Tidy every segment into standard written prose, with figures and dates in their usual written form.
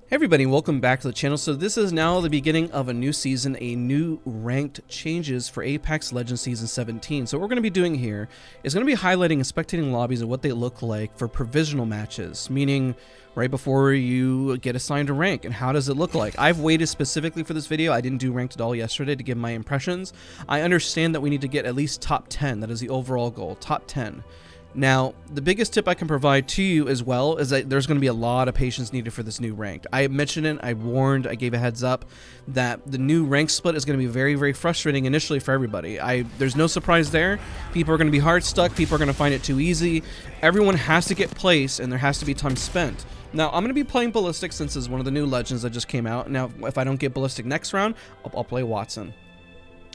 Hey everybody, welcome back to the channel. So this is now the beginning of a new season, a new ranked changes for Apex Legends Season 17. So what we're going to be doing here is going to be highlighting and spectating lobbies and what they look like for provisional matches, meaning right before you get assigned a rank, and how does it look like. I've waited specifically for this video. I didn't do ranked at all yesterday to give my impressions. I understand that we need to get at least top 10. That is the overall goal, top 10. Now, the biggest tip I can provide to you as well is that there's going to be a lot of patience needed for this new ranked. I mentioned it, I warned, I gave a heads up that the new rank split is going to be very, very frustrating initially for everybody. There's no surprise there. People are going to be hard stuck. People are going to find it too easy. Everyone has to get placed, and there has to be time spent. Now, I'm going to be playing Ballistic since this is one of the new legends that just came out. Now, if I don't get Ballistic next round, I'll play Watson.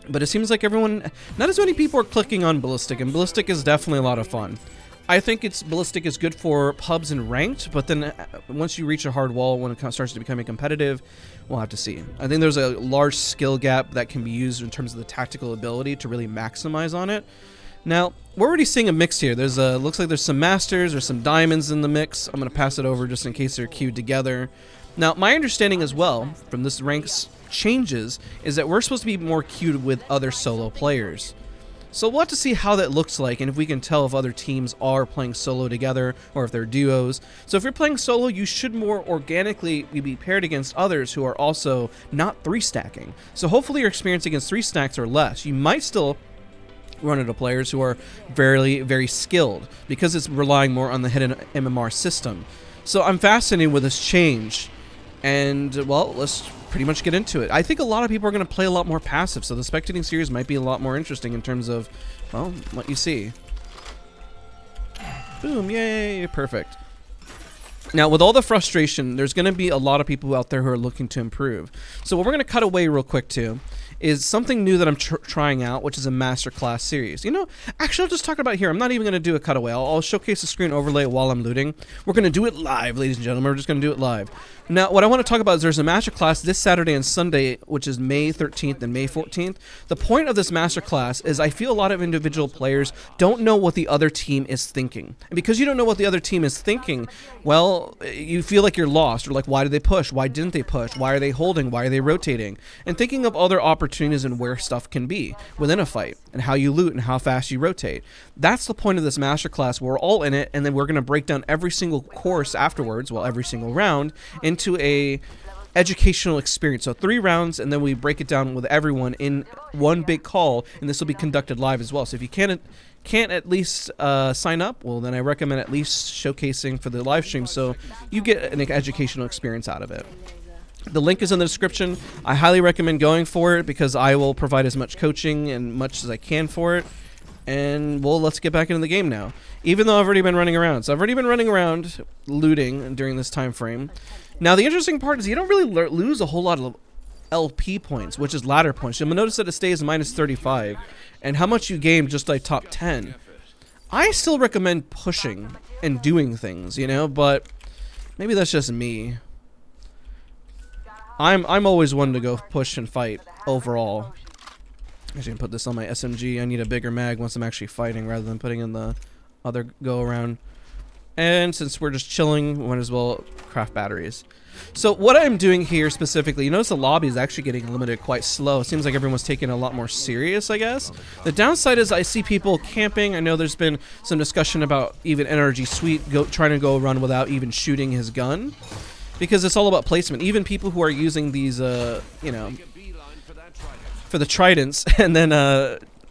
But it seems like not as many people are clicking on Ballistic, and Ballistic is definitely a lot of fun. I think Ballistic is good for pubs and ranked, but then once you reach a hard wall, when it starts to becoming competitive, we'll have to see. I think there's a large skill gap that can be used in terms of the tactical ability to really maximize on it. Now, we're already seeing a mix here. Looks like there's some Masters or some Diamonds in the mix. I'm going to pass it over just in case they're queued together. Now, my understanding as well from this ranks changes is that we're supposed to be more queued with other solo players. So we'll have to see how that looks like, and if we can tell if other teams are playing solo together or if they're duos. So if you're playing solo, you should more organically be paired against others who are also not 3-stacking. So hopefully your experience against 3-stacks are less. You might still run into players who are very, very skilled because it's relying more on the hidden MMR system. So I'm fascinated with this change, and well, let's pretty much get into it. I think a lot of people are going to play a lot more passive, so the spectating series might be a lot more interesting in terms of, well, what you see. Boom, yay, perfect. Now, with all the frustration, there's going to be a lot of people out there who are looking to improve. So what we're going to cut away real quick to is something new that I'm trying out, which is a masterclass series. You know, actually, I'll just talk about it here. I'm not even going to do a cutaway. I'll showcase the screen overlay while I'm looting. We're going to do it live, ladies and gentlemen. We're just going to do it live. Now, what I want to talk about is there's a masterclass this Saturday and Sunday, which is May 13th and May 14th. The point of this masterclass is I feel a lot of individual players don't know what the other team is thinking. And because you don't know what the other team is thinking, well, you feel like you're lost, or like, why did they push? Why didn't they push? Why are they holding? Why are they rotating? And thinking of other opportunities and where stuff can be within a fight, and how you loot and how fast you rotate. That's the point of this masterclass. We're all in it, and then we're going to break down every single course afterwards, well, every single round, into a educational experience. So 3 rounds, and then we break it down with everyone in one big call, and this will be conducted live as well. So if you can't at least sign up, well, then I recommend at least showcasing for the live stream so you get an educational experience out of it. The link is in the description. I highly recommend going for it because I will provide as much coaching and much as I can for it. And, well, let's get back into the game now. Even though I've already been running around. So I've already been running around looting during this time frame. Now, the interesting part is you don't really lose a whole lot of LP points, which is ladder points. You'll notice that it stays minus 35. And how much you gain just like top 10. I still recommend pushing and doing things, you know, but maybe that's just me. I'm always one to go push and fight overall. Actually, I can put this on my SMG. I need a bigger mag once I'm actually fighting rather than putting in the other go around. And since we're just chilling, we might as well craft batteries. So what I'm doing here specifically, you notice the lobby is actually getting eliminated quite slow. It seems like everyone's taking it a lot more serious, I guess. The downside is I see people camping. I know there's been some discussion about even NRG Sweet trying to go run without even shooting his gun. Because it's all about placement. Even people who are using these, you know, for the tridents and then,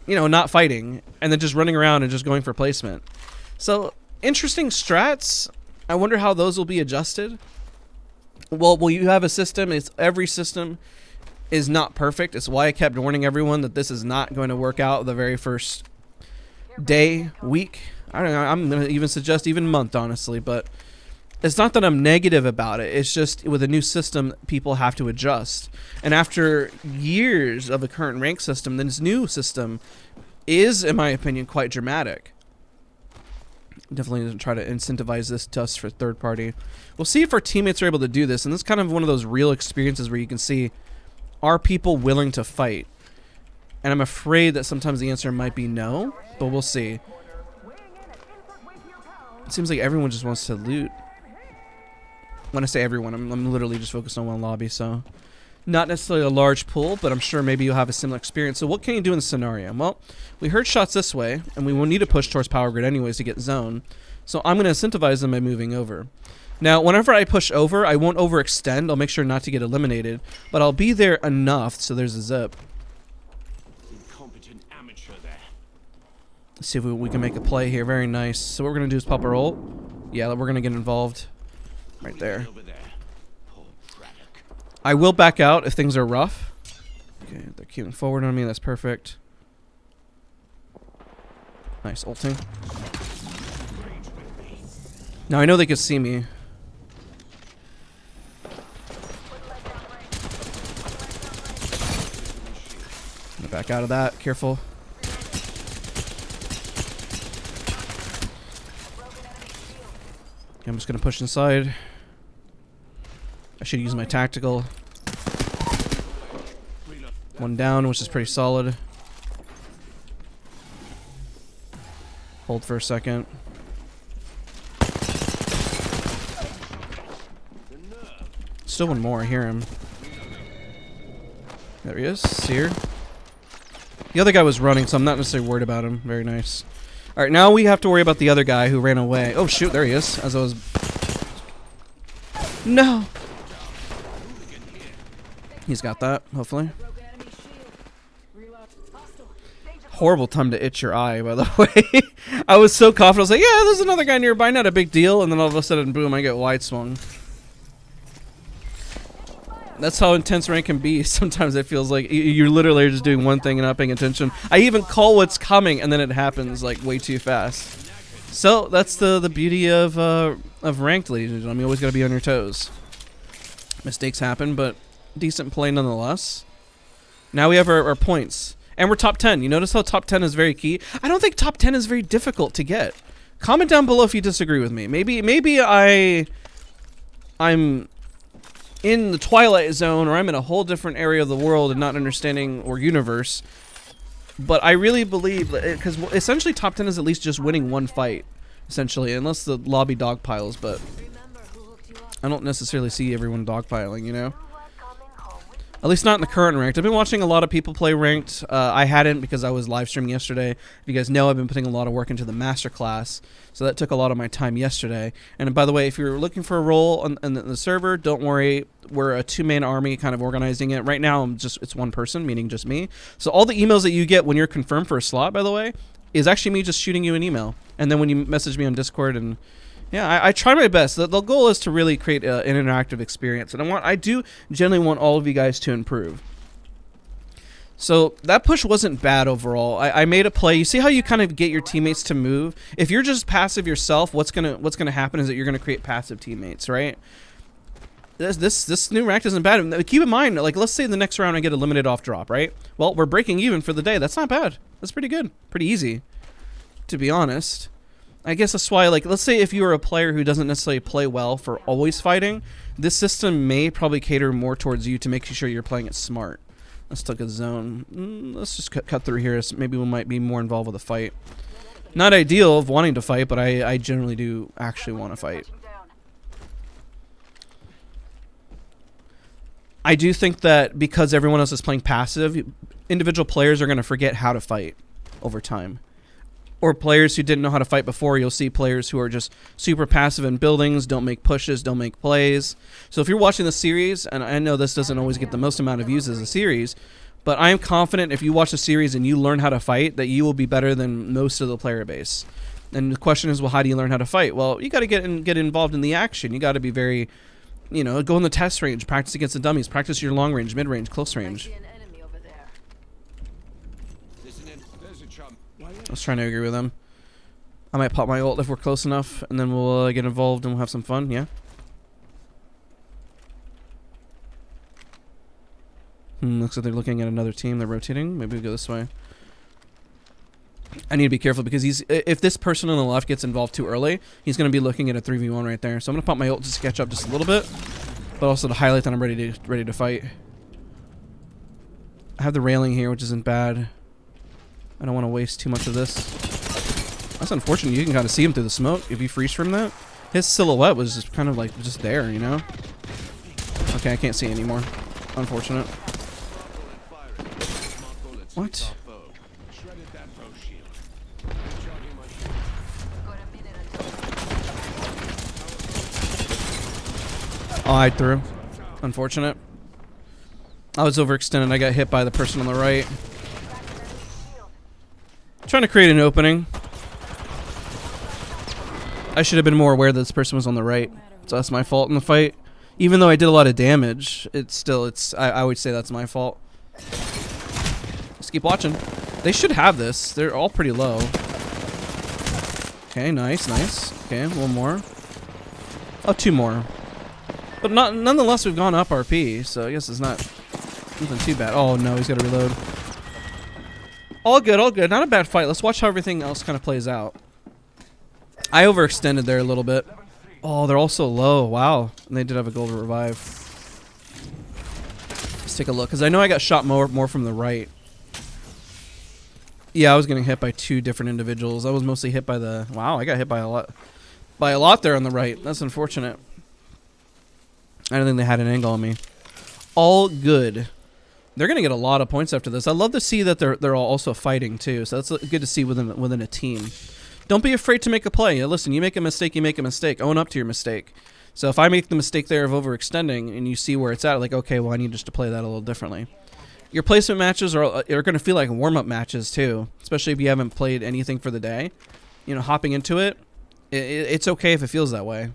you know, not fighting and then just running around and just going for placement. So, interesting strats. I wonder how those will be adjusted. Well, you have a system. Every system is not perfect. It's why I kept warning everyone that this is not going to work out the very first day, week. I don't know. I'm going to even suggest even month, honestly, but it's not that I'm negative about it. It's just with a new system, people have to adjust. And after years of a current rank system, this new system is, in my opinion, quite dramatic. Definitely going to try to incentivize this to us for third party. We'll see if our teammates are able to do this. And this is kind of one of those real experiences where you can see, are people willing to fight? And I'm afraid that sometimes the answer might be no, but we'll see. It seems like everyone just wants to loot. When I say everyone, I'm literally just focused on one lobby, so not necessarily a large pool, but I'm sure maybe you'll have a similar experience. So what can you do in this scenario? Well, we heard shots this way, and we will need to push towards power grid anyways to get zone. So I'm going to incentivize them by moving over. Now, whenever I push over, I won't overextend. I'll make sure not to get eliminated, but I'll be there enough so there's a zip. Incompetent amateur there. Let's see if we can make a play here. Very nice. So what we're going to do is pop a ult. Yeah, we're going to get involved right there. I will back out if things are rough. Okay, they're queuing forward on me. That's perfect. Nice ulting. Now I know they can see me. I'm gonna back out of that. Careful. Okay, I'm just gonna push inside. I should use my tactical. One down, which is pretty solid. Hold for a second. Still one more, I hear him. There he is, Seer. The other guy was running, so I'm not necessarily worried about him. Very nice. Alright, now we have to worry about the other guy who ran away. Oh shoot, there he is. As I was... No! He's got that, hopefully. Horrible time to itch your eye, by the way. I was so confident. I was like, yeah, there's another guy nearby, not a big deal. And then all of a sudden, boom, I get wide swung. That's how intense rank can be. Sometimes it feels like you're literally just doing one thing and not paying attention. I even call what's coming, and then it happens like way too fast. So that's the beauty of ranked, ladies and gentlemen. You always got to be on your toes. Mistakes happen, but decent play nonetheless. Now we have our points. And we're top 10. You notice how top 10 is very key? I don't think top 10 is very difficult to get. Comment down below if you disagree with me. Maybe I'm in the Twilight Zone, or I'm in a whole different area of the world and not understanding, or universe. But I really believe that, because essentially top 10 is at least just winning one fight, essentially, unless the lobby dogpiles, but I don't necessarily see everyone dogpiling, you know? At least not in the current ranked. I've been watching a lot of people play ranked. I hadn't because I was live streaming yesterday. If you guys know, I've been putting a lot of work into the masterclass, so that took a lot of my time yesterday. And by the way, if you're looking for a role on the server, don't worry. We're a two-man army kind of organizing it. Right now, it's one person, meaning just me. So all the emails that you get when you're confirmed for a slot, by the way, is actually me just shooting you an email. And then when you message me on Discord and... yeah, I try my best. The goal is to really create an interactive experience, and I do generally want all of you guys to improve. So that push wasn't bad overall. I made a play. You see how you kind of get your teammates to move? If you're just passive yourself, what's gonna happen is that you're gonna create passive teammates, right? This new ranked isn't bad. Keep in mind, like, let's say the next round I get a limited off drop, right? Well, we're breaking even for the day. That's not bad. That's pretty good. Pretty easy, to be honest. I guess that's why, like, let's say if you are a player who doesn't necessarily play well for always fighting, this system may probably cater more towards you to make sure you're playing it smart. Let's take a zone. Let's just cut through here. So maybe we might be more involved with a fight. Not ideal of wanting to fight, but I generally do actually want to fight. I do think that because everyone else is playing passive, individual players are going to forget how to fight over time. Or players who didn't know how to fight before, you'll see players who are just super passive in buildings, don't make pushes, don't make plays. So if you're watching the series, and I know this doesn't always get the most amount of views as a series, but I am confident if you watch the series and you learn how to fight, that you will be better than most of the player base. And the question is, well, how do you learn how to fight? Well, you got to get involved in the action. You got to be very, you know, go in the test range, practice against the dummies, practice your long range, mid range, close range. I was trying to agree with them. I might pop my ult if we're close enough, and then we'll get involved and we'll have some fun, yeah? Looks like they're looking at another team. They're rotating. Maybe we go this way. I need to be careful because if this person on the left gets involved too early, he's going to be looking at a 3v1 right there. So I'm going to pop my ult to catch up just a little bit, but also to highlight that I'm ready to fight. I have the railing here, which isn't bad. I don't want to waste too much of this. That's unfortunate. You can kind of see him through the smoke if you freeze from that. His silhouette was just kind of like just there, you know? Okay, I can't see anymore. Unfortunate. What? Oh, I threw. Unfortunate. I was overextended. I got hit by the person on the right. Trying to create an opening. I should have been more aware that this person was on the right. So that's my fault in the fight. Even though I did a lot of damage, I would say that's my fault. Just keep watching. They should have this. They're all pretty low. Okay, nice, nice. Okay, one more. Oh, two more. But nonetheless, we've gone up RP, so I guess it's not nothing too bad. Oh no, he's got to reload. All good, all good. Not a bad fight. Let's watch how everything else kind of plays out. I overextended there a little bit. Oh, they're all so low. Wow. And they did have a golden revive. Let's take a look, because I know I got shot more from the right. Yeah, I was getting hit by two different individuals. I was mostly hit by the... Wow, I got hit by a lot there on the right. That's unfortunate. I don't think they had an angle on me. All good. They're going to get a lot of points after this. I love to see that they're all also fighting, too. So that's good to see within a team. Don't be afraid to make a play. Listen, you make a mistake, you make a mistake. Own up to your mistake. So if I make the mistake there of overextending and you see where it's at, like, okay, well, I need just to play that a little differently. Your placement matches are going to feel like warm-up matches, too. Especially if you haven't played anything for the day. You know, hopping into it, it's okay if it feels that way.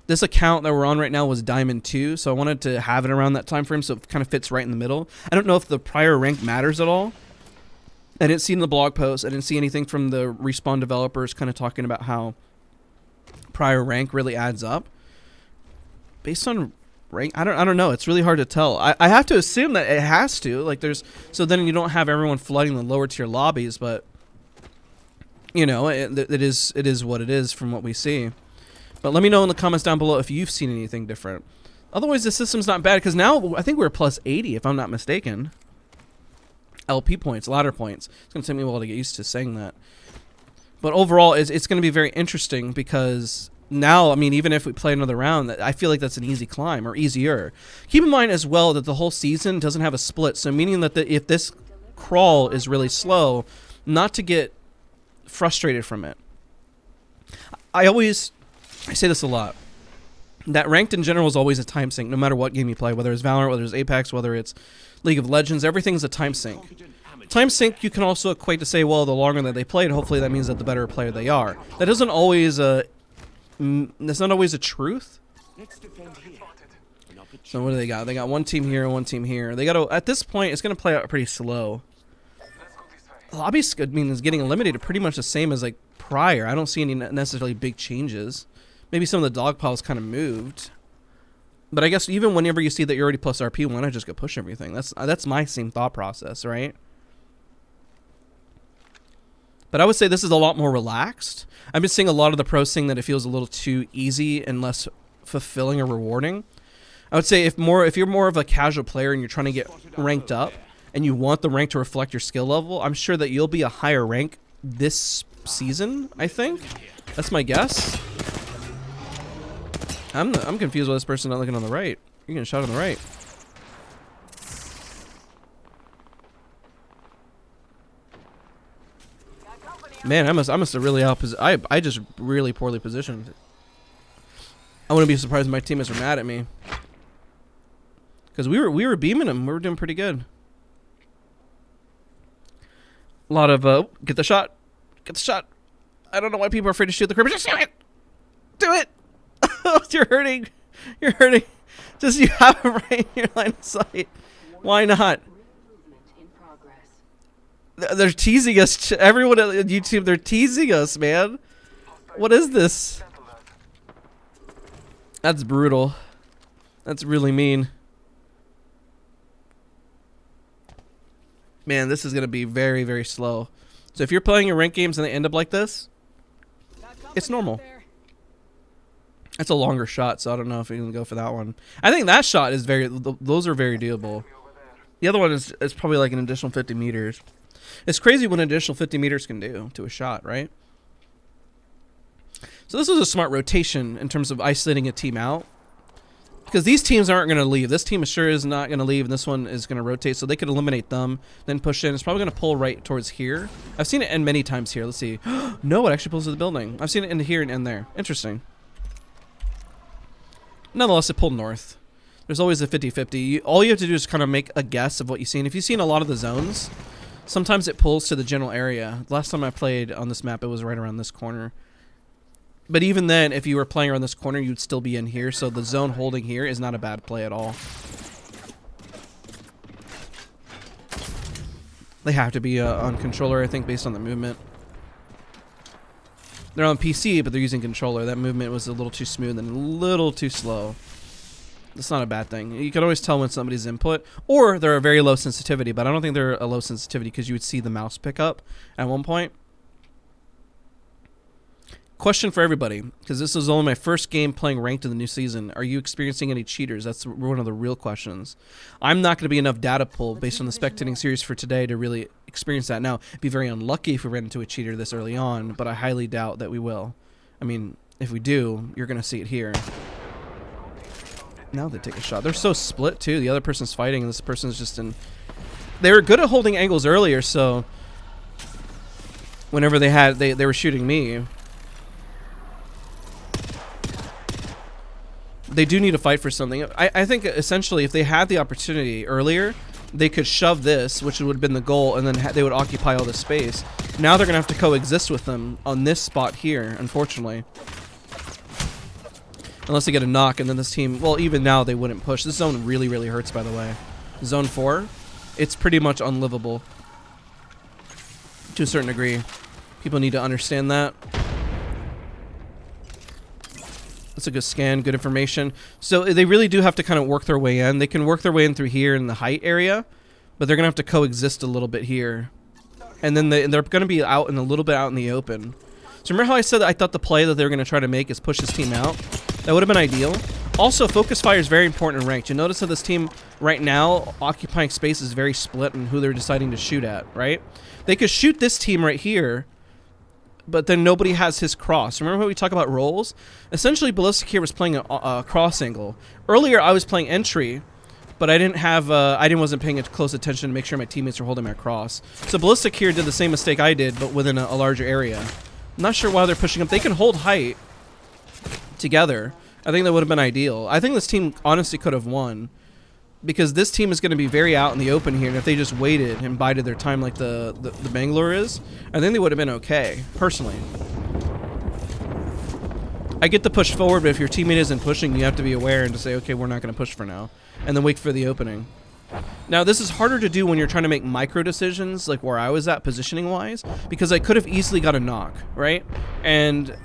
This account that we're on right now was Diamond 2, so I wanted to have it around that time frame so it kind of fits right in the middle. I don't know if the prior rank matters at all. I didn't see in the blog post, I didn't see anything from the Respawn developers kind of talking about how prior rank really adds up. Based on rank, I don't know. It's really hard to tell. I have to assume that it has to. Like so then you don't have everyone flooding the lower tier lobbies, but you know, it is what it is from what we see. But let me know in the comments down below if you've seen anything different. Otherwise, the system's not bad because now I think we're plus 80 if I'm not mistaken. LP points, ladder points. It's going to take me a while to get used to saying that. But overall, it's going to be very interesting because now, I mean, even if we play another round, I feel like that's an easy climb or easier. Keep in mind as well that the whole season doesn't have a split. So meaning that if this crawl is really slow, not to get frustrated from it. I say this a lot. That ranked in general is always a time sink, no matter what game you play, whether it's Valorant, whether it's Apex, whether it's League of Legends, everything's a time sink. Time sink you can also equate to say, well, the longer that they played, hopefully that means that the better a player they are. That isn't always that's not always a truth. So what do they got? They got one team here and one team here. They got to, at this point, it's going to play out pretty slow. Lobby's, I mean, is getting eliminated pretty much the same as like prior. I don't see any necessarily big changes. Maybe some of the dog piles kind of moved. But I guess even whenever you see that you're already plus RP, why not just go push everything? That's my same thought process, right? But I would say this is a lot more relaxed. I've been seeing a lot of the pros saying that it feels a little too easy and less fulfilling or rewarding. I would say if you're more of a casual player and you're trying to get ranked up and you want the rank to reflect your skill level, I'm sure that you'll be a higher rank this season, I think. That's my guess. I'm confused why this person not looking on the right. You're getting shot on the right. Man, I must have really I just really poorly positioned. I wouldn't be surprised if my teammates were mad at me. Because we were beaming them. We were doing pretty good. A lot of get the shot. Get the shot. I don't know why people are afraid to shoot the creeper. Just do it. Do it. You're hurting. You're hurting. Just you have it right in your line of sight. Why not? They're teasing us. Everyone at YouTube, they're teasing us, man. What is this? That's brutal. That's really mean. Man, this is going to be very, very slow. So if you're playing your ranked games and they end up like this, it's normal. It's a longer shot, so I don't know if we can go for that one. I think that shot is those are very doable. The other one is probably like an additional 50 meters. It's crazy what an additional 50 meters can do to a shot, right? So this was a smart rotation in terms of isolating a team out. Because these teams aren't going to leave. This team sure is not going to leave, and this one is going to rotate, so they could eliminate them, then push in. It's probably going to pull right towards here. I've seen it end many times here. Let's see. No, it actually pulls to the building. I've seen it end here and end there. Interesting. Nonetheless, it pulled north. There's always a 50-50. All you have to do is kind of make a guess of what you've seen. If you've seen a lot of the zones, sometimes it pulls to the general area. Last time I played on this map, it was right around this corner. But even then, if you were playing around this corner, you'd still be in here. So the zone holding here is not a bad play at all. They have to be on controller, I think, based on the movement. They're on PC, but they're using controller. That movement was a little too smooth and a little too slow. That's not a bad thing. You can always tell when somebody's input, or they're a very low sensitivity, but I don't think they're a low sensitivity because you would see the mouse pick up at one point. Question for everybody, because this is only my first game playing ranked in the new season. Are you experiencing any cheaters? That's one of the real questions. I'm not going to be enough data pull based on the spectating series for today to really experience that. Now, it'd be very unlucky if we ran into a cheater this early on, but I highly doubt that we will. I mean, if we do, you're going to see it here. Now they take a shot. They're so split, too. The other person's fighting, and this person's just in... They were good at holding angles earlier, so... Whenever they were shooting me... They do need to fight for something. I think essentially if they had the opportunity earlier, they could shove this, which would have been the goal, and then they would occupy all the space. Now they're going to have to coexist with them on this spot here, unfortunately. Unless they get a knock, and then this team... Well, even now they wouldn't push. This zone really, really hurts, by the way. Zone 4, it's pretty much unlivable. To a certain degree. People need to understand that. That's a good scan, good information. So they really do have to kind of work their way in. They can work their way in through here in the height area, but they're going to have to coexist a little bit here. And then they're going to be out in a little bit out in the open. So remember how I said that I thought the play that they were going to try to make is push this team out? That would have been ideal. Also, focus fire is very important in ranked. You notice that this team right now occupying space is very split in who they're deciding to shoot at, right? They could shoot this team right here, but then nobody has his cross. Remember when we talk about roles? Essentially, Ballistic here was playing a cross angle. Earlier, I was playing entry, but I didn't have, wasn't paying close attention to make sure my teammates were holding my cross. So Ballistic here did the same mistake I did, but within a larger area. I'm not sure why they're pushing up. They can hold height together. I think that would have been ideal. I think this team honestly could have won, because this team is going to be very out in the open here, and if they just waited and bided their time like the Bangalore is, I think they would have been okay, personally. I get the push forward, but if your teammate isn't pushing, you have to be aware and to say, okay, we're not going to push for now, and then wait for the opening. Now, this is harder to do when you're trying to make micro decisions, like where I was at positioning-wise, because I could have easily got a knock, right? And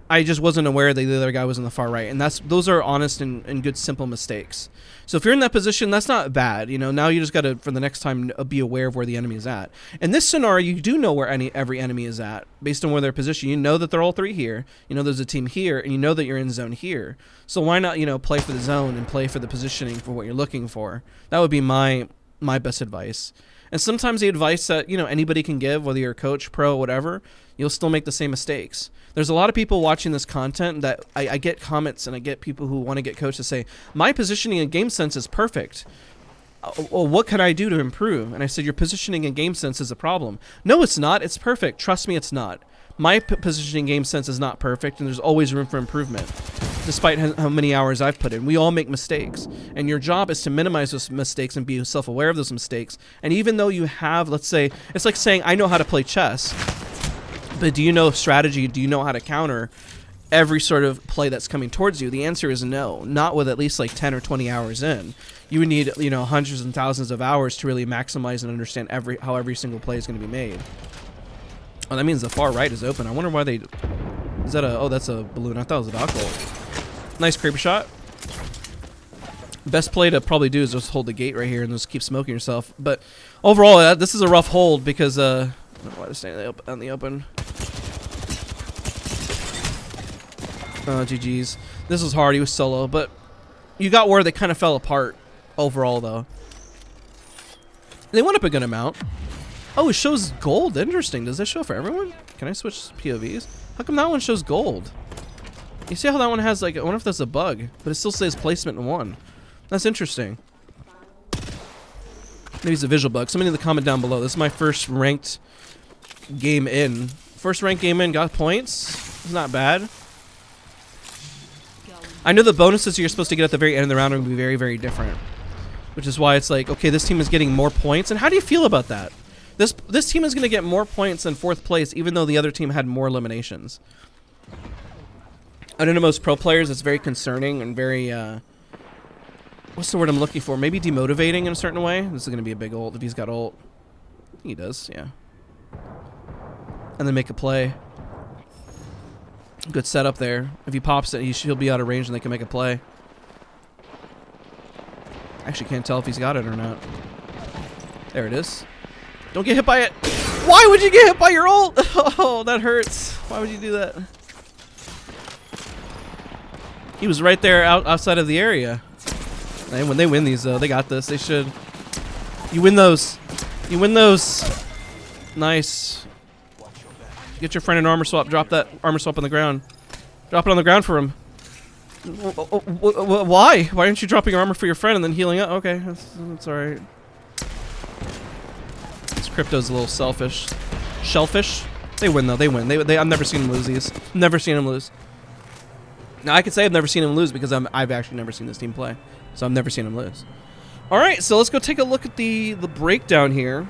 I just wasn't aware that the other guy was on the far right, and those are honest and good, simple mistakes. So if you're in that position, that's not bad. You know, now you just got to, for the next time, be aware of where the enemy is at. In this scenario, you do know where every enemy is at based on where they're positioned. You know that they're all three here. You know there's a team here, and you know that you're in zone here. So why not, you know, play for the zone and play for the positioning for what you're looking for? That would be my best advice. And sometimes the advice that, you know, anybody can give, whether you're a coach, pro, whatever, you'll still make the same mistakes. There's a lot of people watching this content that I get comments, and I get people who want to get coached to say, my positioning and game sense is perfect. Well, what can I do to improve? And I said, your positioning and game sense is a problem. No, it's not. It's perfect. Trust me, it's not. My positioning game sense is not perfect, and there's always room for improvement, despite how many hours I've put in. We all make mistakes, and your job is to minimize those mistakes and be self-aware of those mistakes. And even though you have, let's say, it's like saying, I know how to play chess, but do you know strategy? Do you know how to counter every sort of play that's coming towards you? The answer is no, not with at least like 10 or 20 hours in. You would need, you know, hundreds and thousands of hours to really maximize and understand how every single play is going to be made. Oh, that means the far right is open. I wonder why they... Is that a... Oh, that's a balloon. I thought it was a dock hole. Nice creeper shot. Best play to probably do is just hold the gate right here and just keep smoking yourself. But overall, this is a rough hold because... I don't know why they're staying out in the open. Oh, GG's. This was hard. He was solo, but you got where they kind of fell apart overall, though. They went up a good amount. Oh, it shows gold. Interesting. Does that show for everyone? Can I switch POVs? How come that one shows gold? You see how that one has like, I wonder if that's a bug, but it still says placement in 1. That's interesting. Maybe it's a visual bug. Somebody in the comment down below. This is my first ranked game in. First ranked game in, got points. It's not bad. I know the bonuses you're supposed to get at the very end of the round are going to be very, very different. Which is why it's like, okay, this team is getting more points. And how do you feel about that? This team is going to get more points than 4th place, even though the other team had more eliminations. I don't know, most pro players, it's very concerning and very, what's the word I'm looking for? Maybe demotivating in a certain way. This is going to be a big ult if he's got ult. I think he does, yeah. And then make a play. Good setup there. If he pops it, he'll be out of range and they can make a play. Actually can't tell if he's got it or not. There it is. Don't get hit by it. Why would you get hit by your ult? Oh, that hurts. Why would you do that? He was right there outside of the area. And when they win these, though, they got this. They should. You win those. You win those. Nice. Get your friend an armor swap. Drop that armor swap on the ground. Drop it on the ground for him. Why? Why aren't you dropping your armor for your friend and then healing up? Okay, that's alright. This crypto's a little selfish. Shellfish? They win, though. They win. I've never seen him lose these. Never seen him lose. Now, I could say I've never seen him lose because I've actually never seen this team play. So I've never seen him lose. Alright, so let's go take a look at the breakdown here.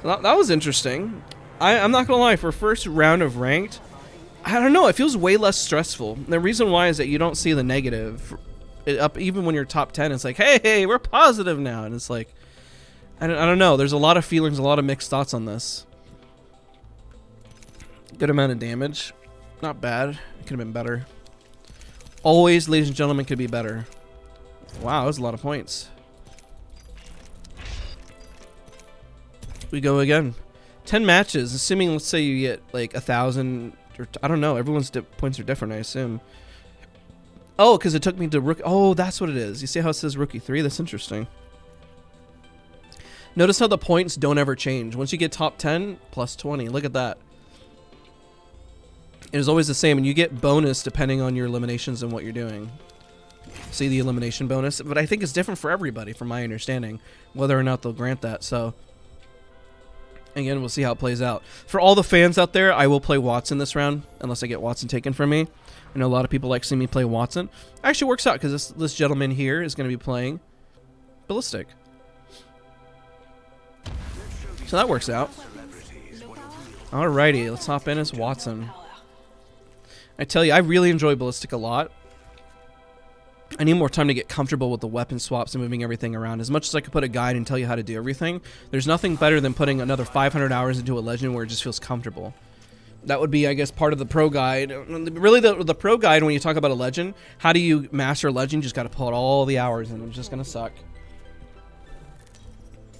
That was interesting. I'm not gonna lie, for first round of ranked, I don't know, it feels way less stressful. The reason why is that you don't see the negative up. Even when you're top 10, it's like, hey, we're positive now, and it's like, I don't know. There's a lot of feelings, a lot of mixed thoughts on this. Good amount of damage, not bad. It could have been better. Always, ladies and gentlemen, could be better. Wow, that was a lot of points. We go again. 10 matches, assuming, let's say you get like 1,000, or I don't know, everyone's points are different, I assume. Oh, because it took me to rookie. Oh, that's what it is. You see how it says rookie 3? That's interesting. Notice how the points don't ever change. Once you get top 10, plus 20. Look at that. It is always the same, and you get bonus depending on your eliminations and what you're doing. See the elimination bonus? But I think it's different for everybody, from my understanding, whether or not they'll grant that. So again, we'll see how it plays out. For all the fans out there, I will play Watson this round, unless I get Watson taken from me. I know a lot of people like seeing me play Watson. It actually works out, because this gentleman here is going to be playing Ballistic. So that works out. Alrighty, let's hop in as Watson. I tell you, I really enjoy Ballistic a lot. I need more time to get comfortable with the weapon swaps and moving everything around. As much as I could put a guide and tell you how to do everything, there's nothing better than putting another 500 hours into a legend where it just feels comfortable. That would be, I guess, part of the pro guide. Really, the pro guide, when you talk about a legend, how do you master a legend? You just got to pull out all the hours, and it's just going to suck.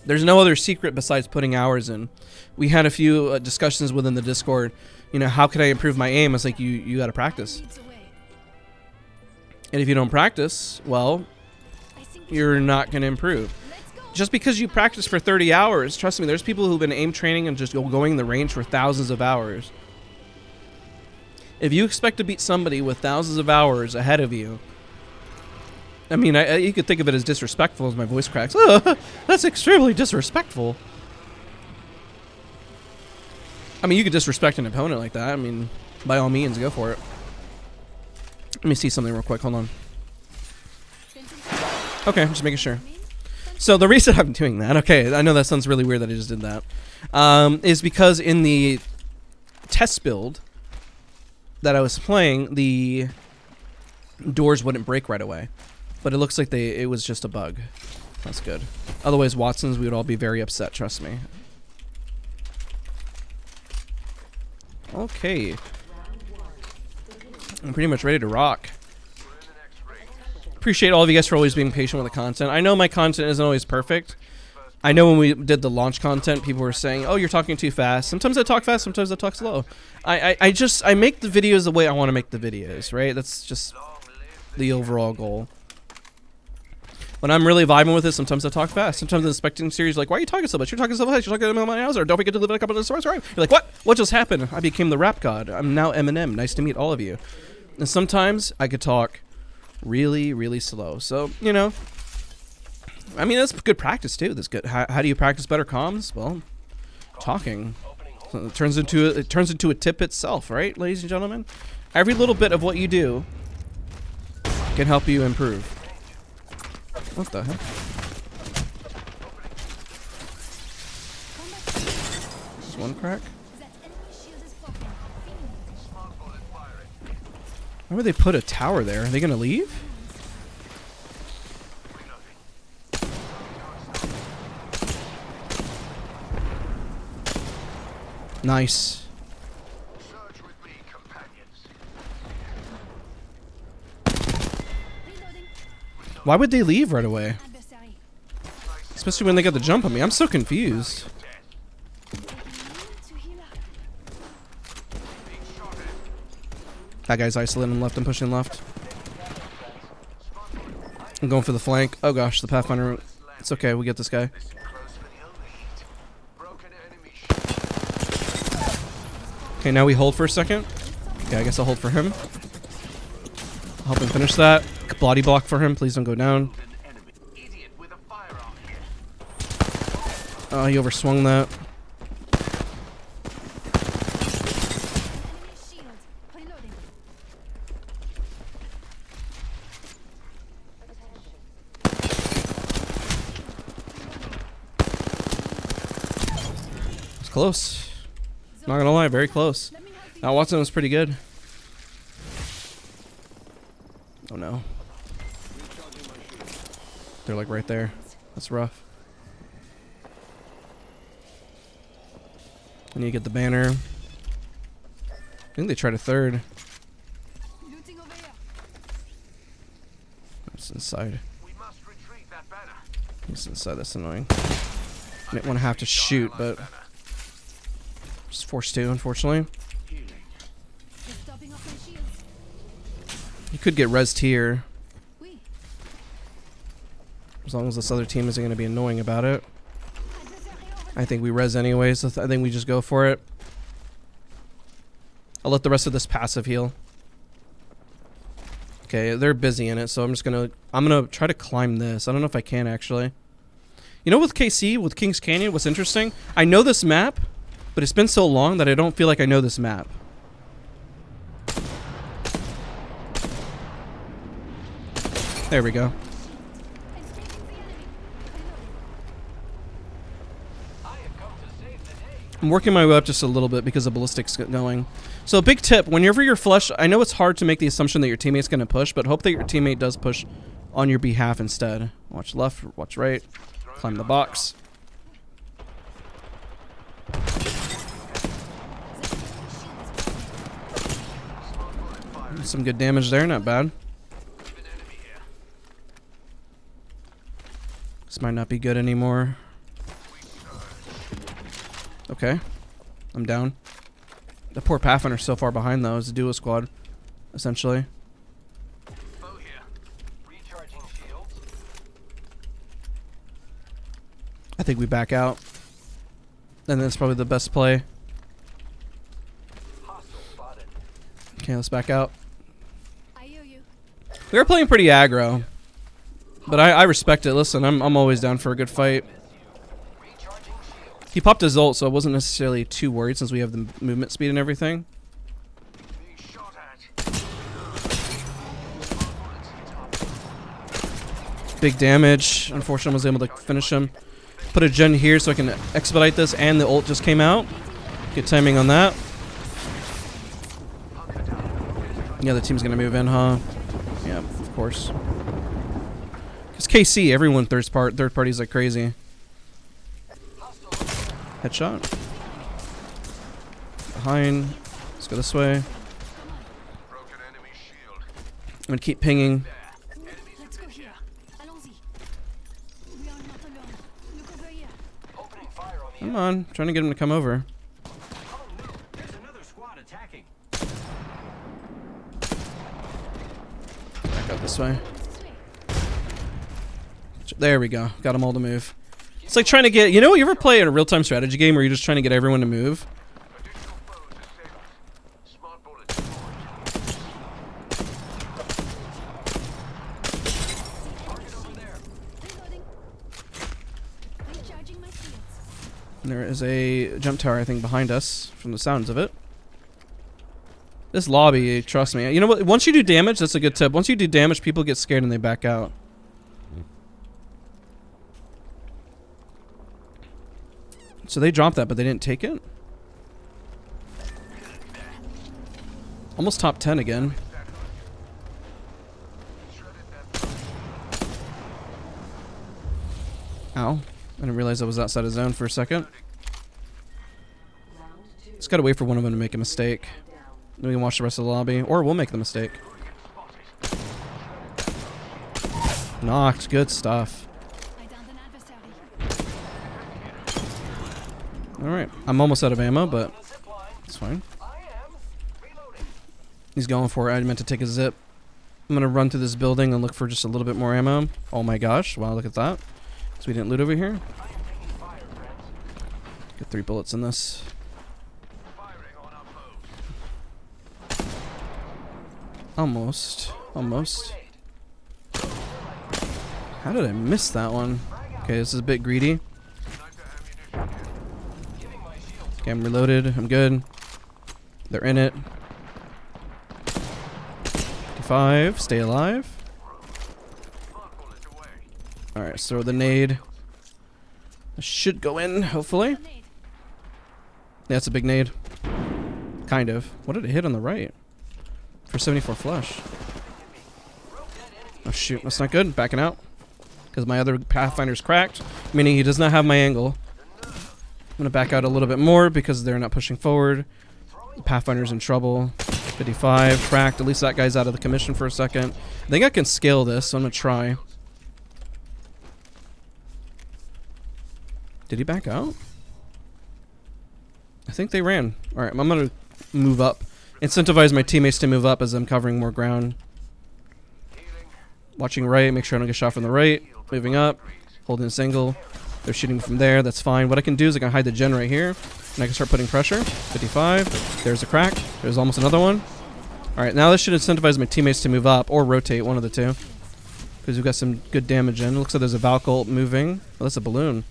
There's no other secret besides putting hours in. We had a few discussions within the Discord. You know, how could I improve my aim? It's like, you got to practice. And if you don't practice, well, you're not going to improve. Just because you practice for 30 hours, trust me, there's people who've been aim training and just going in the range for thousands of hours. If you expect to beat somebody with thousands of hours ahead of you, I mean, you could think of it as disrespectful as my voice cracks. Oh, that's extremely disrespectful. I mean, you could disrespect an opponent like that. I mean, by all means, go for it. Let me see something real quick. Hold on. Okay, just making sure. So the reason I'm doing that, okay, I know that sounds really weird that I just did that, is because in the test build that I was playing, the doors wouldn't break right away. But it looks like it was just a bug. That's good. Otherwise, Watsons, we would all be very upset, trust me. Okay. I'm pretty much ready to rock. Appreciate all of you guys for always being patient with the content. I know my content isn't always perfect. I know when we did the launch content, people were saying, oh, you're talking too fast. Sometimes I talk fast, sometimes I talk slow. I make the videos the way I want to make the videos, right? That's just the overall goal. When I'm really vibing with it, sometimes I talk fast. Sometimes in the spectating series, like, why are you talking so much? You're talking so fast. You're talking about my house, or don't forget to live in a couple of stories. You're like, what? What just happened? I became the rap god. I'm now Eminem. Nice to meet all of you. And sometimes I could talk really, really slow. So, you know, I mean, that's good practice too. That's good. How do you practice better comms? Well, talking. So it turns into a tip itself, right, ladies and gentlemen? Every little bit of what you do can help you improve. What the heck? Just one crack? Why would they put a tower there? Are they gonna leave? Nice. Why would they leave right away? Especially when they got the jump on me. I'm so confused. That guy's isolating left. I'm pushing left. I'm going for the flank. Oh gosh, the Pathfinder. It's okay. We get this guy. Okay, now we hold for a second. Okay, I guess I'll hold for him. I'll help him finish that. Body block for him. Please don't go down. Oh, he overswung that. It's close. Not gonna lie, very close. Now Watson was pretty good. Oh no. They're like right there. That's rough. I need to get the banner. I think they tried a third. It's inside. It's inside, that's annoying. I didn't want to have to shoot, but just forced to, unfortunately. You could get rezzed here. As long as this other team isn't going to be annoying about it. I think we res anyways, so I think we just go for it. I'll let the rest of this passive heal. Okay, they're busy in it, so I'm gonna try to climb this. I don't know if I can actually. You know, with KC, with Kings Canyon, what's interesting? I know this map, but it's been so long that I don't feel like I know this map. There we go. I'm working my way up just a little bit because the ballistics going. So big tip, whenever you're flush, I know it's hard to make the assumption that your teammate's going to push, but hope that your teammate does push on your behalf instead. Watch left, watch right, climb the box. Some good damage there, not bad. This might not be good anymore. Okay, I'm down. The poor Pathfinder's so far behind though. It's a duo squad, essentially. I think we back out. And that's probably the best play. Okay, let's back out. We are playing pretty aggro. But I respect it. Listen, I'm always down for a good fight. He popped his ult, so I wasn't necessarily too worried since we have the movement speed and everything. Big damage. Unfortunately, I was able to finish him. Put a gen here so I can expedite this, and the ult just came out. Good timing on that. Yeah, the team's gonna move in, huh? Yeah, of course. Because KC, everyone third party's like crazy. Headshot. Behind. Let's go this way. I'm gonna keep pinging. Come on, trying to get him to come over. Back up this way. There we go. Got them all to move. It's like trying to get, you know, you ever play in a real-time strategy game where you're just trying to get everyone to move? There is a jump tower, I think, behind us from the sounds of it. This lobby, trust me. You know what? Once you do damage, that's a good tip. Once you do damage, people get scared and they back out. So they dropped that, but they didn't take it? Almost top 10 again. Ow. I didn't realize I was outside of zone for a second. Just gotta wait for one of them to make a mistake. Then we can watch the rest of the lobby. Or we'll make the mistake. Knocked. Good stuff. Alright. I'm almost out of ammo, but it's fine. He's going for it. I meant to take a zip. I'm gonna run through this building and look for just a little bit more ammo. Oh my gosh. Wow, look at that. So we didn't loot over here. Get 3 bullets in this. Almost. Almost. How did I miss that one? Okay, this is a bit greedy. Okay, I'm reloaded. I'm good. They're in it. 55. Stay alive. Alright, so the nade. This should go in, hopefully. Yeah, it's a big nade. Kind of. What did it hit on the right? For 74 flush. Oh shoot, that's not good. Backing out. Because my other Pathfinder's cracked. Meaning he does not have my angle. I'm going to back out a little bit more because they're not pushing forward. The Pathfinder's in trouble. 55, cracked. At least that guy's out of the commission for a second. I think I can scale this, so I'm going to try. Did he back out? I think they ran. Alright, I'm going to move up. Incentivize my teammates to move up as I'm covering more ground. Watching right, make sure I don't get shot from the right. Moving up, holding a single. They're shooting from there, that's fine. What I can do is I can hide the gen right here, and I can start putting pressure. 55, there's a crack. There's almost another one. Alright, now this should incentivize my teammates to move up, or rotate, one of the two. Because we've got some good damage in. It looks like there's a Valkyrie moving. Oh, that's a balloon.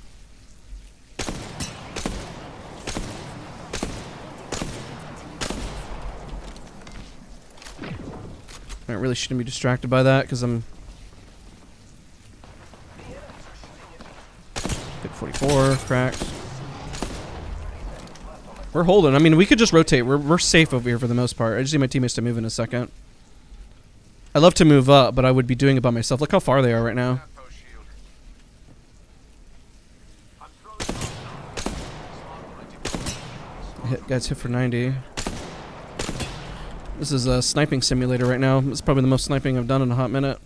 I really shouldn't be distracted by that because I'm 44 cracked. We're holding. I mean, we could just rotate. We're safe over here for the most part. I just need my teammates to move in a second. I love to move up, but I would be doing it by myself. Look how far they are right now. Guys hit for 90. This is a sniping simulator right now. It's probably the most sniping I've done in a hot minute.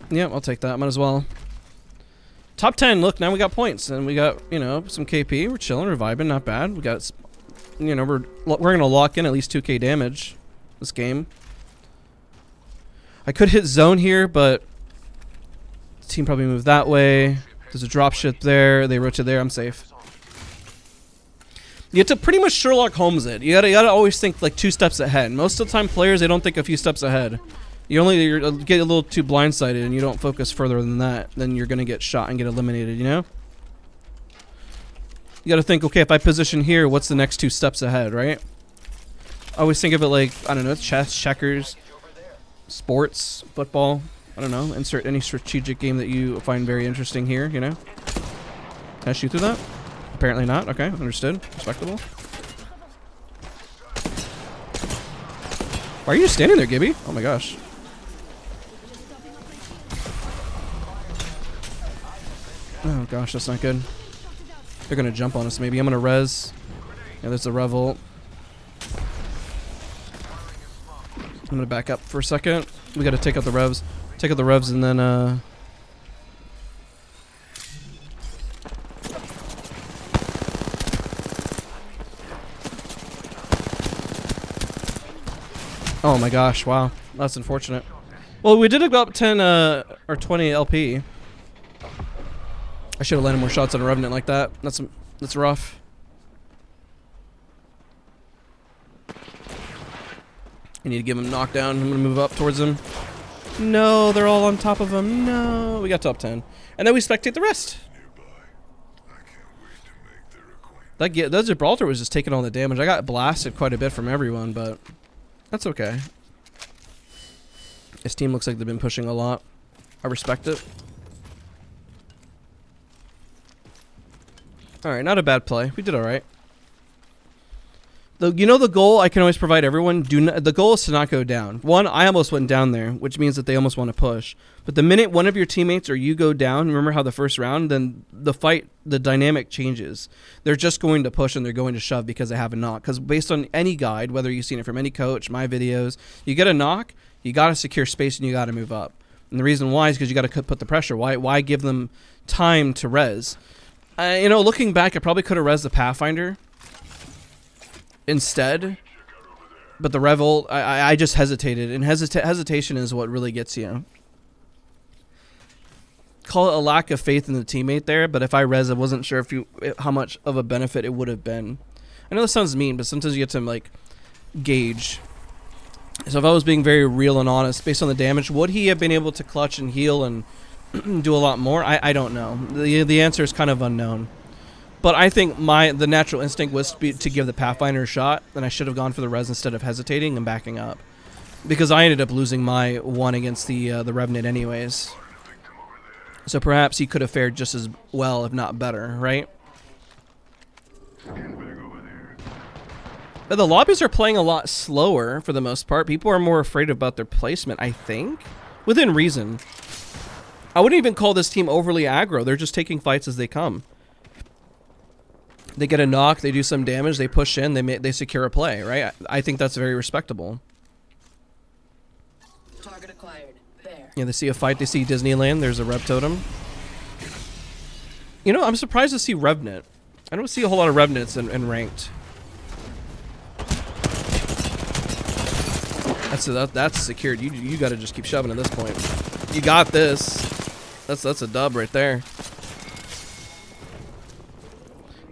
Yeah, I'll take that. Might as well. Top 10. Look, now we got points. And we got, you know, some KP. We're chilling. We're vibing. Not bad. We got, you know, we're going to lock in at least 2k damage this game. I could hit zone here, but the team probably moved that way. There's a dropship there. They rotate there. I'm safe. You have to pretty much Sherlock Holmes it. You gotta always think like 2 steps ahead. Most of the time, players, they don't think a few steps ahead. You get a little too blindsided and you don't focus further than that. Then you're gonna get shot and get eliminated. You know. You gotta think, okay, if I position here, what's the next 2 steps ahead, right? I always think of it like, I don't know, chess, checkers, sports, football. I don't know. Insert any strategic game that you find very interesting here. You know. Can I shoot through that? Apparently not. Okay, understood. Respectable. Why are you standing there, Gibby? Oh my gosh. Oh gosh, that's not good. They're gonna jump on us maybe. I'm gonna res. Yeah, there's a revolt. I'm gonna back up for a second. We gotta take out the revs. Take out the revs and then oh my gosh, wow. That's unfortunate. Well, we did go up 10 or 20 LP. I should have landed more shots on a Revenant like that. That's rough. I need to give him knockdown. I'm gonna move up towards him. No, they're all on top of him. No, we got top 10, and then we spectate the rest. That Gibraltar was just taking all the damage. I got blasted quite a bit from everyone, but that's okay. This team looks like they've been pushing a lot. I respect it. Alright, not a bad play. We did alright. You know the goal I can always provide everyone? The goal is to not go down. One, I almost went down there, which means that they almost want to push. But the minute one of your teammates or you go down, remember how the first round, then the fight, the dynamic changes. They're just going to push and they're going to shove because they have a knock. Because based on any guide, whether you've seen it from any coach, my videos, you get a knock, you got to secure space and you got to move up. And the reason why is because you got to put the pressure. Why give them time to res? You know, looking back, I probably could have res the Pathfinder instead, but the Revolt, I just hesitated, and hesitation is what really gets you. Call it a lack of faith in the teammate there, but if I res, I wasn't sure how much of a benefit it would have been. I know this sounds mean, but sometimes you get to like gauge. So if I was being very real and honest, based on the damage, would he have been able to clutch and heal and do a lot more? I don't know. The answer is kind of unknown. But I think the natural instinct was to give the Pathfinder a shot, and I should have gone for the res instead of hesitating and backing up, because I ended up losing my one against the Revenant anyways. So perhaps he could have fared just as well, if not better, right? But the lobbies are playing a lot slower for the most part. People are more afraid about their placement, I think, within reason. I wouldn't even call this team overly aggro. They're just taking fights as they come. They get a knock, they do some damage, they push in, they secure a play, right? I think that's very respectable. Target acquired. There. Yeah, they see a fight, they see Disneyland, there's a Rev Totem. You know, I'm surprised to see Revenant. I don't see a whole lot of Revenants in ranked. That's secured. You got to just keep shoving at this point. You got this. That's a dub right there.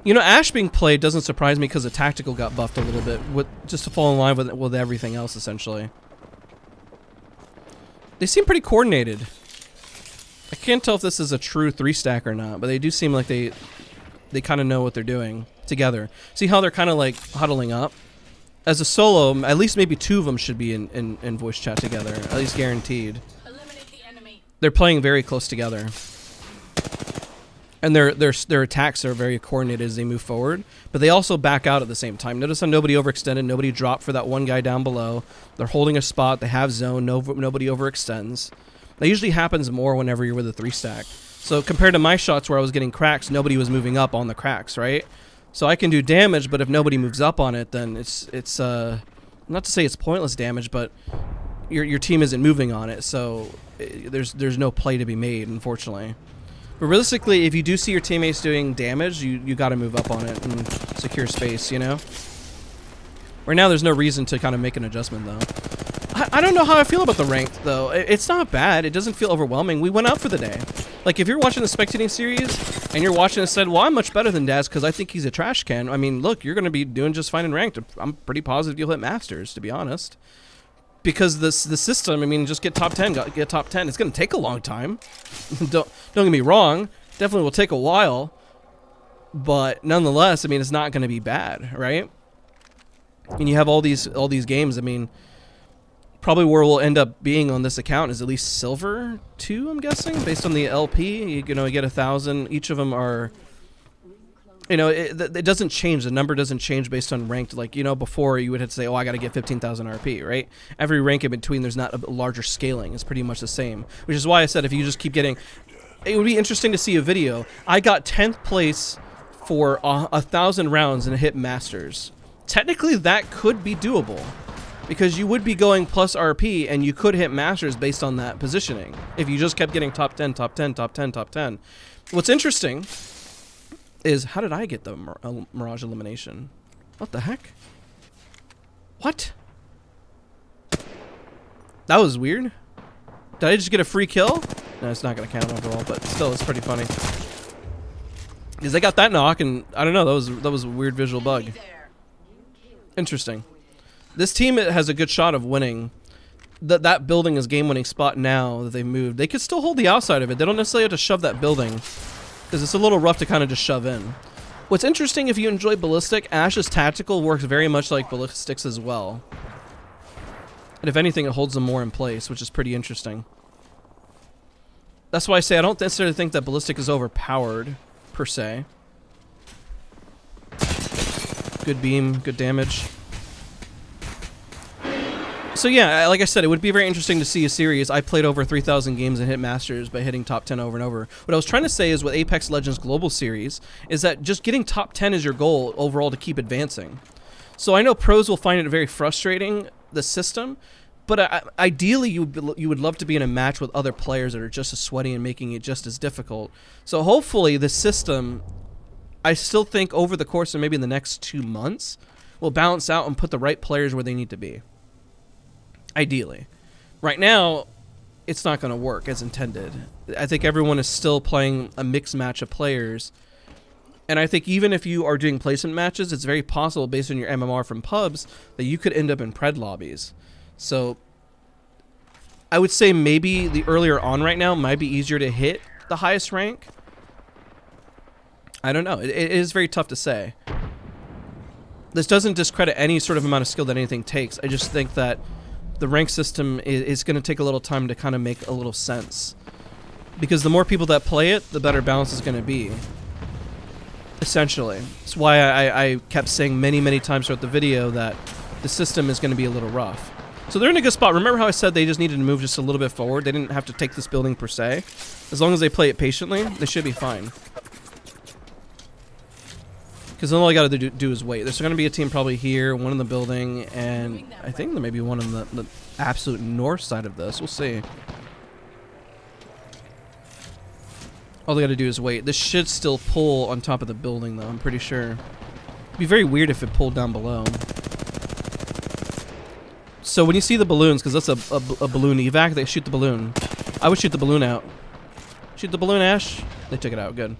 You know, Ashe being played doesn't surprise me because the tactical got buffed a little bit, just to fall in line with everything else, essentially. They seem pretty coordinated. I can't tell if this is a true 3-stack or not, but they do seem like they kind of know what they're doing together. See how they're kind of like huddling up? As a solo, at least maybe 2 of them should be in voice chat together, at least guaranteed. Eliminate the enemy. They're playing very close together. And their attacks are very coordinated as they move forward, but they also back out at the same time. Notice how nobody overextended, nobody dropped for that one guy down below. They're holding a spot, they have zone, nobody overextends. That usually happens more whenever you're with a 3-stack. So compared to my shots where I was getting cracks, nobody was moving up on the cracks, right? So I can do damage, but if nobody moves up on it, then it's not to say it's pointless damage, but your team isn't moving on it, so there's no play to be made, unfortunately. But realistically, if you do see your teammates doing damage, you got to move up on it and secure space, you know? Right now, there's no reason to kind of make an adjustment, though. I don't know how I feel about the ranked, though. It's not bad. It doesn't feel overwhelming. We went out for the day. Like, if you're watching the Spectating series, and you're watching and said, well, I'm much better than Dazs because I think he's a trash can. I mean, look, you're going to be doing just fine in ranked. I'm pretty positive you'll hit Masters, to be honest. Because the system, I mean, just get top 10, get top 10. It's going to take a long time. Don't get me wrong. Definitely will take a while. But nonetheless, I mean, it's not going to be bad, right? And you have all these games. I mean, probably where we'll end up being on this account is at least silver 2, I'm guessing, based on the LP. You know, you get 1,000. Each of them are, you know, it doesn't change. The number doesn't change based on ranked. Like, you know, before you would have to say, oh, I got to get 15,000 RP, right? Every rank in between, there's not a larger scaling. It's pretty much the same, which is why I said if you just keep getting, it would be interesting to see a video. I got 10th place for 1,000 rounds and hit Masters. Technically, that could be doable because you would be going plus RP and you could hit Masters based on that positioning if you just kept getting top 10, top 10, top 10, top 10. What's interesting is, how did I get the Mirage elimination? What the heck? What? That was weird. Did I just get a free kill? No, it's not going to count overall, but still, it's pretty funny. Because they got that knock, and I don't know, that was a weird visual bug. Interesting. This team has a good shot of winning. That building is game-winning spot now that they've moved. They could still hold the outside of it. They don't necessarily have to shove that building, because it's a little rough to kind of just shove in. What's interesting, if you enjoy Ballistic, Ash's tactical works very much like Ballistics as well. And if anything, it holds them more in place, which is pretty interesting. That's why I say I don't necessarily think that Ballistic is overpowered, per se. Good beam, good damage. So yeah, like I said, it would be very interesting to see a series. I played over 3,000 games and hit Masters by hitting top 10 over and over. What I was trying to say is with Apex Legends Global Series is that just getting top 10 is your goal overall to keep advancing. So I know pros will find it very frustrating, the system, but ideally you would love to be in a match with other players that are just as sweaty and making it just as difficult. So hopefully the system, I still think over the course of maybe in the next 2 months, will balance out and put the right players where they need to be. Ideally. Right now, it's not going to work as intended. I think everyone is still playing a mixed match of players. And I think even if you are doing placement matches, it's very possible based on your MMR from pubs that you could end up in pred lobbies. So I would say maybe the earlier on right now might be easier to hit the highest rank. I don't know. It is very tough to say. This doesn't discredit any sort of amount of skill that anything takes. I just think that the rank system is going to take a little time to kind of make a little sense. Because the more people that play it, the better balance is going to be. Essentially. That's why I kept saying many times throughout the video that the system is going to be a little rough. So they're in a good spot. Remember how I said they just needed to move just a little bit forward? They didn't have to take this building per se. As long as they play it patiently, they should be fine. Because then all I got to do is wait. There's going to be a team probably here, one in the building, and I think there may be one on the absolute north side of this. We'll see. All they got to do is wait. This should still pull on top of the building, though, I'm pretty sure. It'd be very weird if it pulled down below. So when you see the balloons, because that's a balloon evac, they shoot the balloon. I would shoot the balloon out. Shoot the balloon, Ash. They took it out. Good.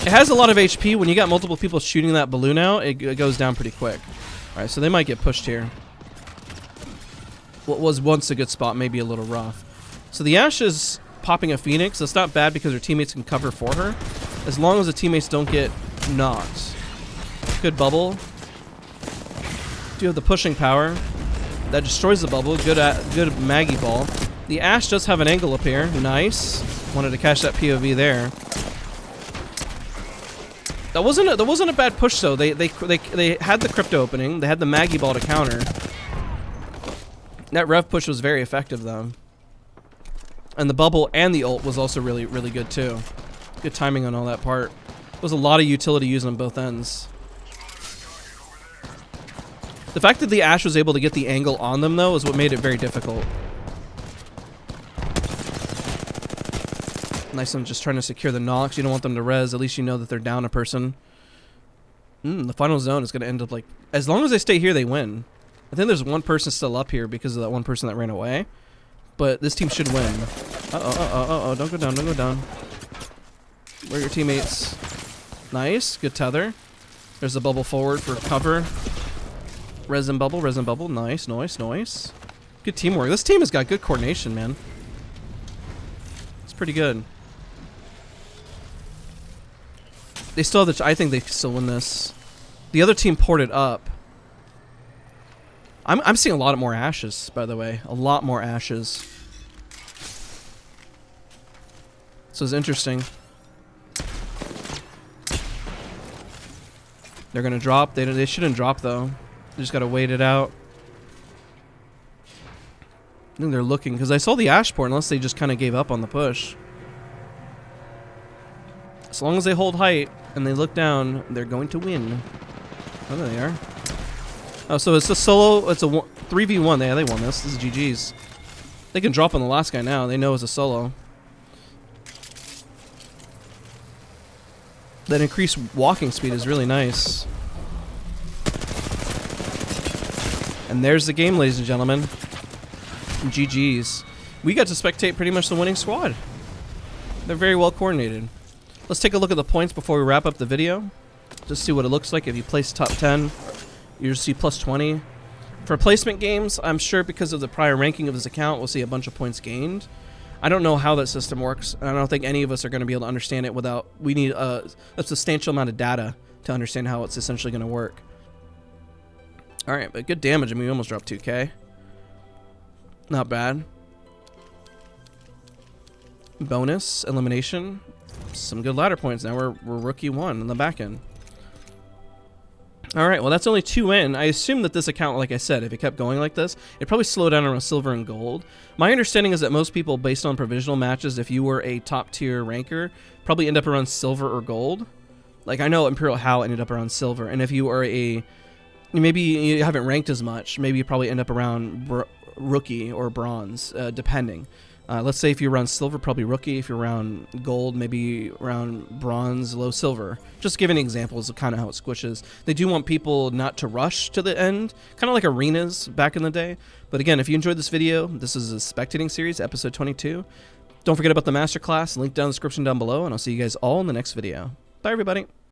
It has a lot of HP. When you got multiple people shooting that balloon out, it goes down pretty quick. Alright, so they might get pushed here. What was once a good spot, maybe a little rough. So the Ashe is popping a Phoenix. That's not bad because her teammates can cover for her. As long as the teammates don't get knocked. Good bubble. Do have the pushing power. That destroys the bubble. Good Maggie ball. The Ashe does have an angle up here. Nice. Wanted to catch that POV there. That wasn't a bad push though. They had the crypto opening. They had the Maggie ball to counter. That rev push was very effective though. And the bubble and the ult was also really good too. Good timing on all that part. There was a lot of utility used on both ends. The fact that the Ashe was able to get the angle on them though is what made it very difficult. Nice one, just trying to secure the knocks. You don't want them to res. At least you know that they're down a person. The final zone is going to end up like... As long as they stay here, they win. I think there's one person still up here because of that one person that ran away. But this team should win. Uh-oh. Don't go down, don't go down. Where are your teammates? Nice. Good tether. There's a bubble forward for cover. Resin bubble. Nice. Good teamwork. This team has got good coordination, man. It's pretty good. They still have the... I think they still win this. The other team ported up. I'm seeing a lot more Ashes, by the way. A lot more Ashes. So it's interesting. They're gonna drop. They shouldn't drop though. They just gotta wait it out. I think they're looking because I saw the Ashe port unless they just kind of gave up on the push. As long as they hold height and they look down, they're going to win. Oh, there they are. Oh, so it's a solo. It's a 3v1. They won this. This is GG's. They can drop on the last guy now. They know it's a solo. That increased walking speed is really nice. And there's the game, ladies and gentlemen. GG's. We got to spectate pretty much the winning squad. They're very well coordinated. Let's take a look at the points before we wrap up the video. Just see what it looks like. If you place top 10, you just see plus 20. For placement games, I'm sure because of the prior ranking of this account, we'll see a bunch of points gained. I don't know how that system works, and I don't think any of us are going to be able to understand it without... We need a substantial amount of data to understand how it's essentially going to work. Alright, but good damage. I mean, we almost dropped 2k. Not bad. Bonus, elimination. Some good ladder points. Now we're rookie 1 in the back end. Alright, well that's only 2 in. I assume that this account, like I said, if it kept going like this, it'd probably slow down around silver and gold. My understanding is that most people, based on provisional matches, if you were a top tier ranker, probably end up around silver or gold. Like I know Imperial Hal ended up around silver, and if you are maybe you haven't ranked as much, maybe you probably end up around rookie or bronze, depending. Let's say if you're around silver, probably rookie. If you're around gold, maybe around bronze, low silver. Just giving examples of kind of how it squishes. They do want people not to rush to the end, kind of like arenas back in the day. But again, if you enjoyed this video, this is a spectating series, episode 22. Don't forget about the masterclass, link down in the description down below, and I'll see you guys all in the next video. Bye, everybody.